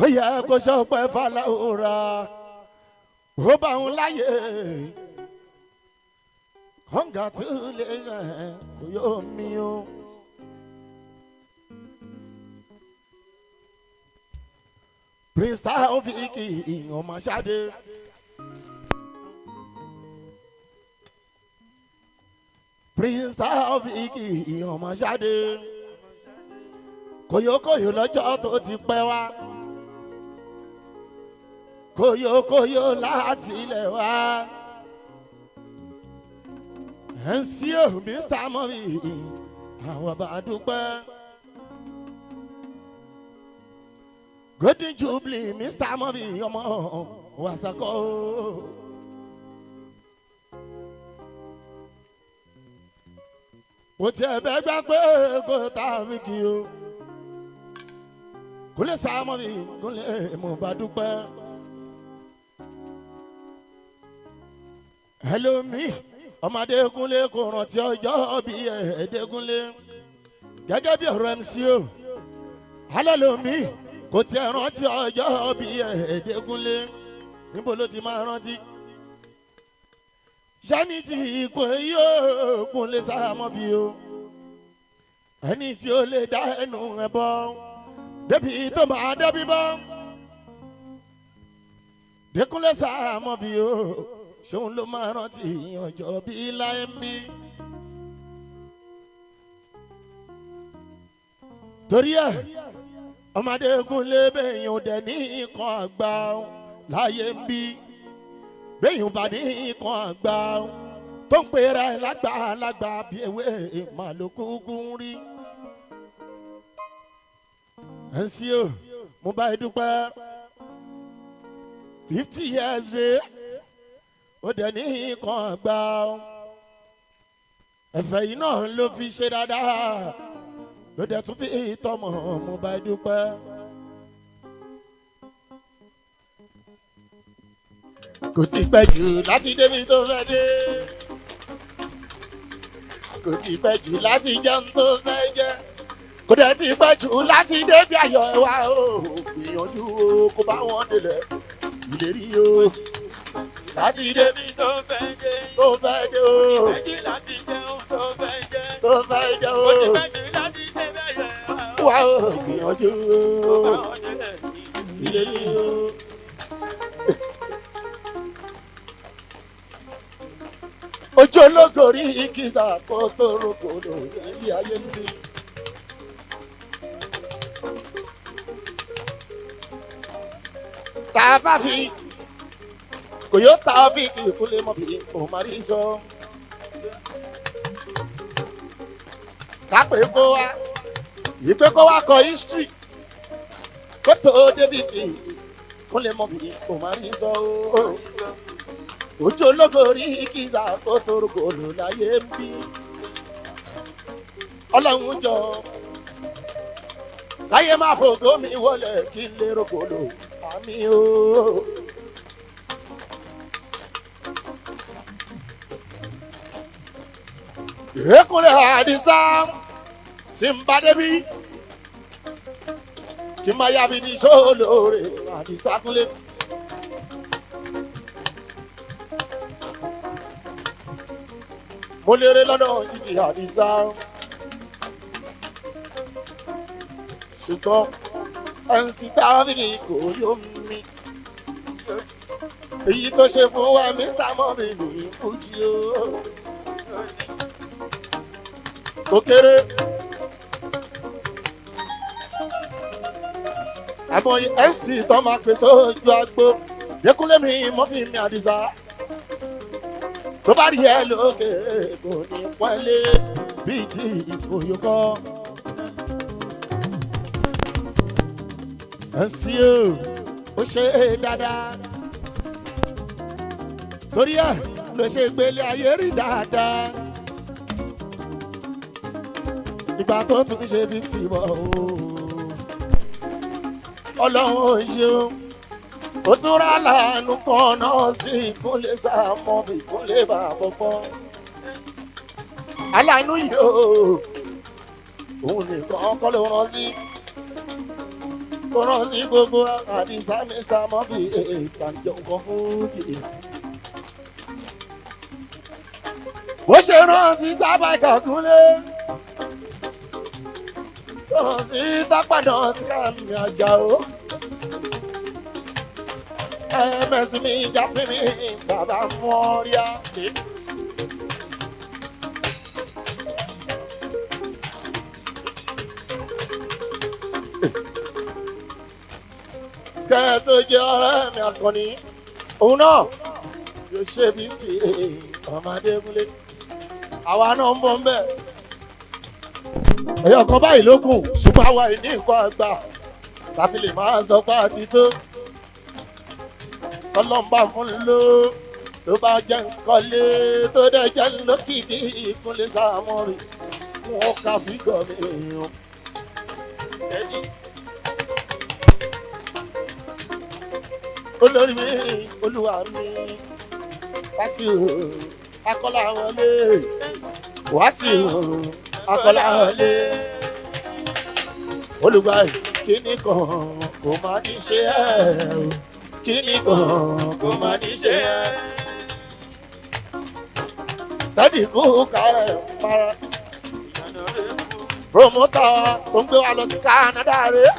ó yẹ kó sọpẹ́ fàlàúrà ó bá òun láyé congratulations kò yóò mi o. Prince Taofik ọmọ Ṣadé Prince Taofik ọmọ Ṣadé Koyokoyo lọ́jọ́ tó ti pẹ́ wá Koyokoyo láti ilẹ̀ wá NCO Mr. Muffy àwọn bá dúpẹ́. Golden Jubilee Mr. Muffy ọmọ Wasako. Mo ti ẹ̀bẹ̀ gbà pé kò Taofik o. Kò lè sá Muffy kò lè mo bá dúpẹ́. Hello mi, ọmọdé Kúnlé kò rántí ọjọ́ bí ẹ̀ẹ́dẹ́gúnlé. Gẹ́gẹ́ bí ọ̀rọ̀ MCO. Hello mi. Kò tí ẹ rántí ọjọ́ bí ẹ̀ẹ́dẹ́gúnlé níbo ló ti máa rántí. Ṣẹ́ni tí kò yóò Kúnlé sáàmọ́ bí o ẹni tí ó lè dá ẹnu ẹ bọ́ débi tó máa débi bọ́ Dékúnlé sáàmọ́ bí o ṣòun ló máa rántí ọjọ́ bí láyé ń bí. Torí ẹ ọmọdé Kúnlé bẹ́yìn ò dẹ̀ ní ikọ̀ àgbà láyé ń bí bẹ́yìn bá ní ikọ̀ àgbà tó ń pera ẹ̀ lágbàlagbà bí ewé màlúkúkú ń rí. NCO mo bá ẹ dúpẹ́ 50 years rẹ̀ ó dẹ̀ ní ikọ̀ àgbà ẹ̀fẹ̀ yìí náà ló fi ṣe dáadáa ló dẹ̀ tún fi tọmọ mo bá dúpẹ́. Kò tí pẹ́ jù láti débi tó fẹ́ dé. Kò tí pẹ́ jù láti jẹun tó fẹ́ jẹ. Kò dẹ̀ tí pẹ́ jù láti débi ayọ̀ ẹ̀ wá o. Gbìyànjú o kó bá wọn délẹ̀ ìlérí o. Láti débi tó fẹ́ dé. Tó fẹ́ dé o. Ẹ̀jẹ̀ láti jẹun tó fẹ́ jẹ. Tó fẹ́ jẹ o. Kò tí pẹ́ jù láti débi ayọ̀ ẹ̀ wá o. Gbìyànjú o. Kó bá wọn délẹ̀ ìlérí o. Ojú ológo rí ìkísà kó tó rògbòdò ilé ayé ń bí. Tá a bá fi Koyo Taofik Kúnlé Muffy kò má rí sọ. Kápẹ́ kó wá ìpè kó wá kọ history kó tó David Kúnlé Muffy kò má rí sọ. Ojú ológo rí kíza kó torúkọlù láyé ń bí. Ọlọ́run jọ káyé máa fògó mi wọlé kí n lè rògbòlò àmì o. Kúnlé Àdìsá tí ń bá débi kí n máa yá mi ní sólóore Àdìsá Kúnlé. Mo lérè lọ́dọ̀ jíjì Àdìsá ṣùgbọ́n ẹ̀ǹsì Taofik kò yó mi. Èyí tó ṣe fún wa Mr. Muffy ní Fújì o. Kò kéré àmọ́ ẹ̀ǹsì tó máa pèsè ojú àgbo Dékúnlé mi Muffy mi Àdìsá. Tó bá rí ẹ lókè kò ní pọ́nlé bíi ti Koyoko. NCO ó ṣe é dáadáa torí ẹ ló ṣe gbélé ayé rí dáadáa. Ìgbà tó tún ṣe 50 bọ̀ o ọlọ́run ṣeun ó tún rà lánàá kan náà sí ìkúnlẹ̀ sàmọ́ ìkúnlẹ̀ bàbọ̀ pọ̀ aláàánú yìí ó òun nìkan kọ́ ló rán sí kó rán sí gbogbo àdìsá mr Muffy ìtàjọ nǹkan fún kìí. bó ṣe rán sí Sabaika Kúnlé tó rán sí tápàdán tí ká mi àjà o mẹ́sìn mi jápín mi bàbá mọ́ríà. Sikẹ́ tó jẹ́ ọ̀rẹ́ mi akọni òun náà yóò ṣe bí ti ọmọdé múlé àwa náà ń bọ̀ ń bẹ̀. ẹ̀yọ̀ kan báyìí ló kù ṣùgbọ́n àwa yìí ní nǹkan àgbà láti lè máa sọ pé àti tó ọlọ́mbà fún ló tó bá jẹ́ nǹkan lé tó dẹ̀ jẹ́ lókìkí ìkúnlẹ̀ Sàmọ́rì wọn kà fígọ̀ mi hàn. olórí mi olúwa mi Wasiu Akọ́láwọlé Wasiu Akọ́láwọlé olùgbà kíní kan kò má ní ṣe ẹ́ kíní kan kò má ní ṣe ẹ́ steady kú kárẹ̀ para promoter tó ń gbé wa lọ sí Canada rẹ̀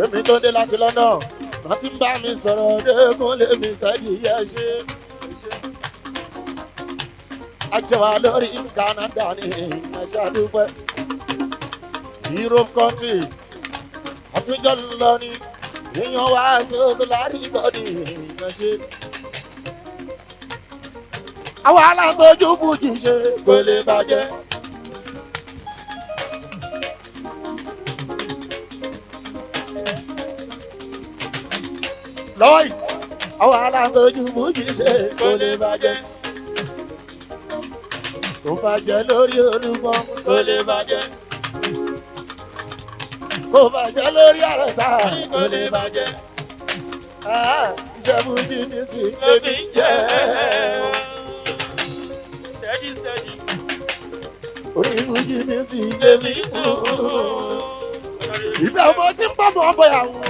èmi tó dé láti London wọ́n ti ń bá mi sọ̀rọ̀ dẹ́kun lé mi steady yẹ ṣe. Àjẹwà lórí Canada ní ìmọ̀ṣádúpẹ́ Europe country àtúnjọ́ lọ ní èèyàn wá sọ́sọ́ lárí gbọ́dí ìmọ̀ṣe. àwọn aláǹtójú fújì ṣe kò lè bàjẹ́. lọ́wọ́ yìí àwọn aláǹtójú fújì ṣe kò lè bàjẹ́. kò bàjẹ́ lórí olúmọ kò lè bàjẹ́. kò bàjẹ́ lórí àrẹ̀sà kò lè bàjẹ́. iṣẹ́ fújì mi sì lèmi jẹ́. orí fújì mi sì lèmi kú. ìgbà ọmọ tí ń bọ̀ mọ́ bọ̀yàwó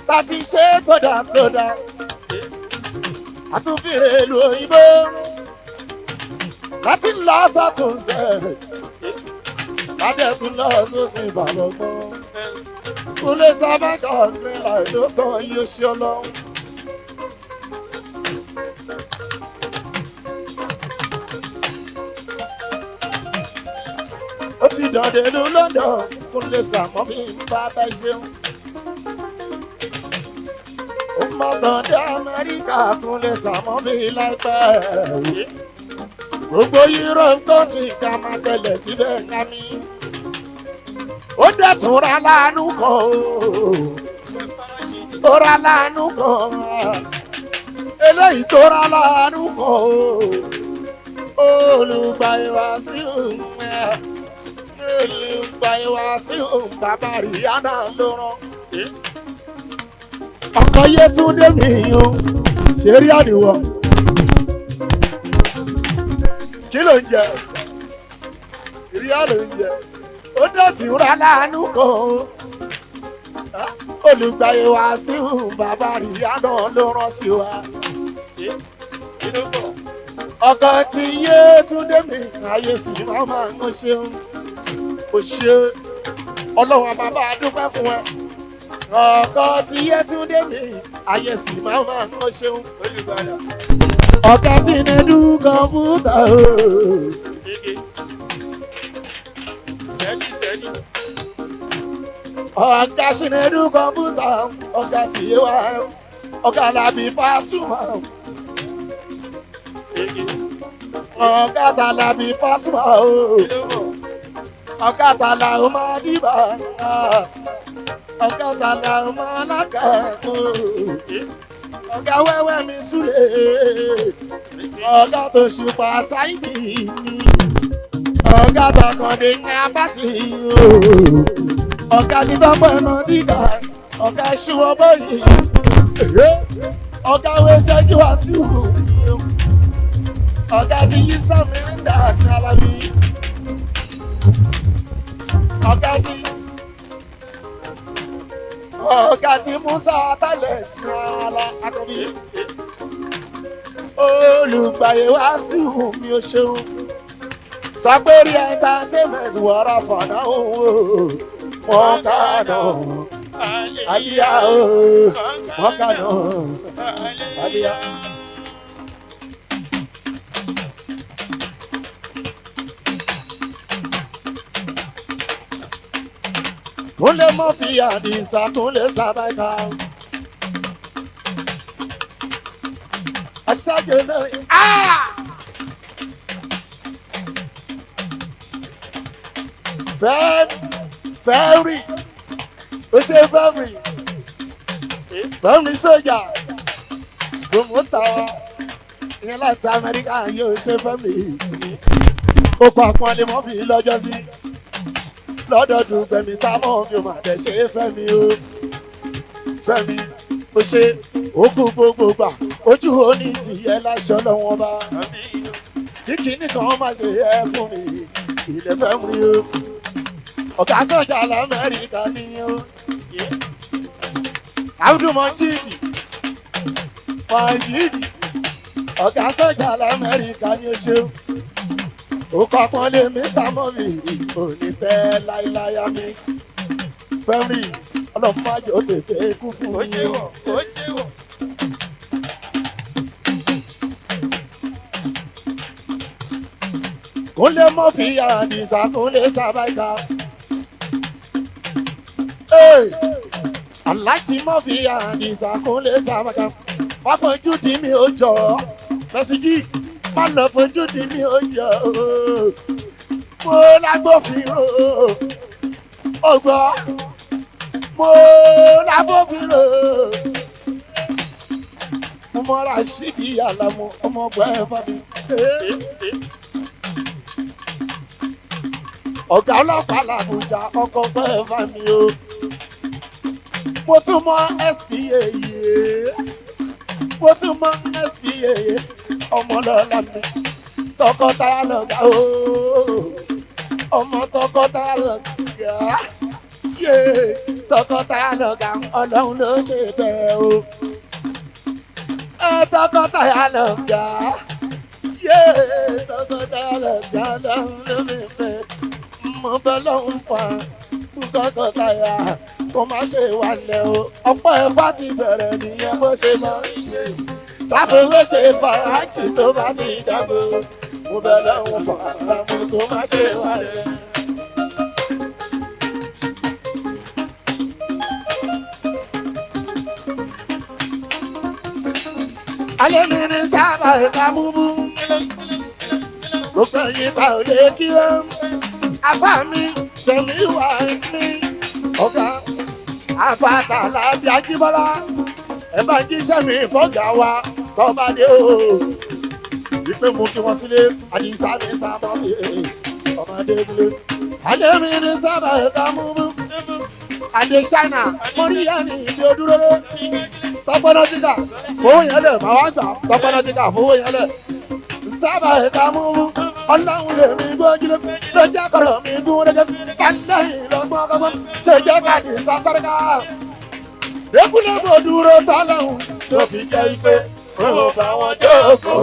láti ṣe tódà àtúnfìrè ìlú òyìnbó láti lọ sọ́túnṣe ládẹ́ tún lọ sósì ìbàlọ́gbọ́n Kúnlé Sabaika nílà ìlú kan yóò ṣe ọlọ́run. ó ti dọ̀dẹ̀ ìlú London Kúnlé Sabaika ń bá bẹ́ ṣeun. ó mọ̀ tán dé Amẹ́ríkà Kúnlé Sabaika láìpẹ́. gbogbo Europe country ká máa tẹ̀lé síbẹ̀ ká mi. ó dẹ̀ tún ra láàánú kan ó ra láàánú kan eléyìí tó ra láàánú kan olùgbà Wasiu olùgbà Wasiu bàbá Rihanna ló rán. ọkọ Yétúndé mi o ṣe rí àdìwọ kí ló ń jẹ ìrìà ló ń jẹ ó dọ̀tí ra láàánú kan olùgbà Wasiu bàbá Rihanna ló rán sí wa. ọkọ tí Yétúndé mi ayé sì máa ń ṣeun ó ṣe ọlọ́run bàbá dúpẹ́ fún ẹ. ọkọ tí Yétúndé mi ayé sì máa ń ṣeun. ọ̀gá tí nẹ́dú kọ̀mpútà o. ọ̀gá tí nẹ́dú kọ̀mpútà ọ̀gá tí yé wa ọ̀gá làbí PASUMA. ọ̀gá tà làbí PASUMA o. ọ̀gá tà là ó máa dìbà. ọ̀gá tà là ó máa lákàkó. ọ̀gá wẹ́wẹ́ mi súlẹ̀ ọ̀gá tó ṣùpá sáìdì ni ọ̀gá tọkàndé ní abásí o ọ̀gá ti tọ́pọ̀ ẹ̀nà tí kà ọ̀gá ṣíwọ́ bọ́yì ọ̀gá wẹ́sẹ̀ kí wá sí wù ọ̀gá ti yí sàmì ń dà ní alábí ọ̀gá ti Musa talent ní ala akọbí olùgbàyè wá sí wù mí o ṣeun sọpẹ́rì entertainment wọ́rọ̀ fọ̀nà òun wọ́n kànà àlíyá wọ́n kànà àlíyá. Kúnlé Muffy Àdìsá Kúnlé Sabaika. Aṣáájú mẹ́rin. Fẹ́ẹ̀rì ó ṣe fẹ́ẹ̀rì sójà gbòmùtà ìyẹn láti Amẹ́ríkà yóò ṣe fẹ́ẹ̀rì ó kọ àpọ́nlé Muffy lọ́jọ́ sí lọ́dọọdún gbẹ̀mí sámọ́ mi ò mà dẹ̀ ṣe Fẹ́mi o Fẹ́mi ó ṣe òkú gbogbo gbà ojú òní tìyẹ láṣọ lọ́wọ́n bá kíkì nìkan má ṣe ẹ fún mi ilẹ̀ Fẹ́mi o ọ̀gá sọ̀jà l'Amẹ́ríkà ni o Abdul Majidi ọ̀gá sọ̀jà l'Amẹ́ríkà ni o ṣeun ó kọ́ pọ́nlé Mr. Muffy òní tẹ́ láíláyá mi Fẹ́mi ọlọ́mọ májò tètè kú fún mi o. Kúnlé Muffy Àdìsá Kúnlé Sabaika. Aláàjì Muffy Àdìsá Kúnlé Sabaika. Wá fojú di mi ó jọ mẹ́sìgì má lọ fojú di mi ó jọ mo lágbófinró ó gbọ́ mo lágbófinró mo mọ́ra síbi àlàmú ọmọ ọgbà ẹ̀fọ́ mi. Ọ̀gá ọlọ́pàá làbújá ọkọ̀ ọgbà ẹ̀fọ́ mi o mo tún mọ SPA yìí mo tún mọ SPA yìí ọmọ lọ́la mi tọkọtaya lọ́gá o ọmọ tọkọtaya lọ́gá yé tọkọtaya lọ́gá ọlọ́run ló ṣe bẹ́ẹ̀ o tọkọtaya lọ́gá yé tọkọtaya lọ́gá ọlọ́run ló ṣe bẹ́ẹ̀ mo bẹ lọ́hùn pa fún tọkọtaya kó má ṣe wálẹ̀ o ọ̀pọ̀ ẹ̀fọ́ ti bẹ̀rẹ̀ nìyẹn bó ṣe máa ń ṣe láfẹ̀wé ṣe fàájì tó bá ti dàgbò mo bẹ̀ lọ́hùn fàrà mo kó má ṣe wálẹ̀. alẹ́ mi ní Sabaika múbú gbogbo yìí ta ò lè kí ó afá mi sẹ̀mí wà ní ọ̀gá afátàlá bí Ajíbọ́lá ẹ bá jíṣẹ́ mi fọ́gà wa tọ́ba dé o wípé mo kí wọn sílé Àdìsá mi sábà ọmọdé gbélé alẹ́ mi ní Sabaika múbú adé ṣáínà mo rí ẹni ìdí odúró tọpọnà tíkà fowó yẹn lẹ máa wá gbà tọpọnà tíkà fowó yẹn lẹ Sabaika múbú ọlọ́run lè mi gbójúlé ló jẹ́ kọ̀rọ̀ mi gún régé kálẹ́yìn lọ́gbọ́n kọ́gbọ́n ṣe jẹ́ k'Àdìsá Sáríkà dẹ́kunlé bò dúró tọ́lọ́hún tó fi jẹ́ pé ó bá wọn jókòó.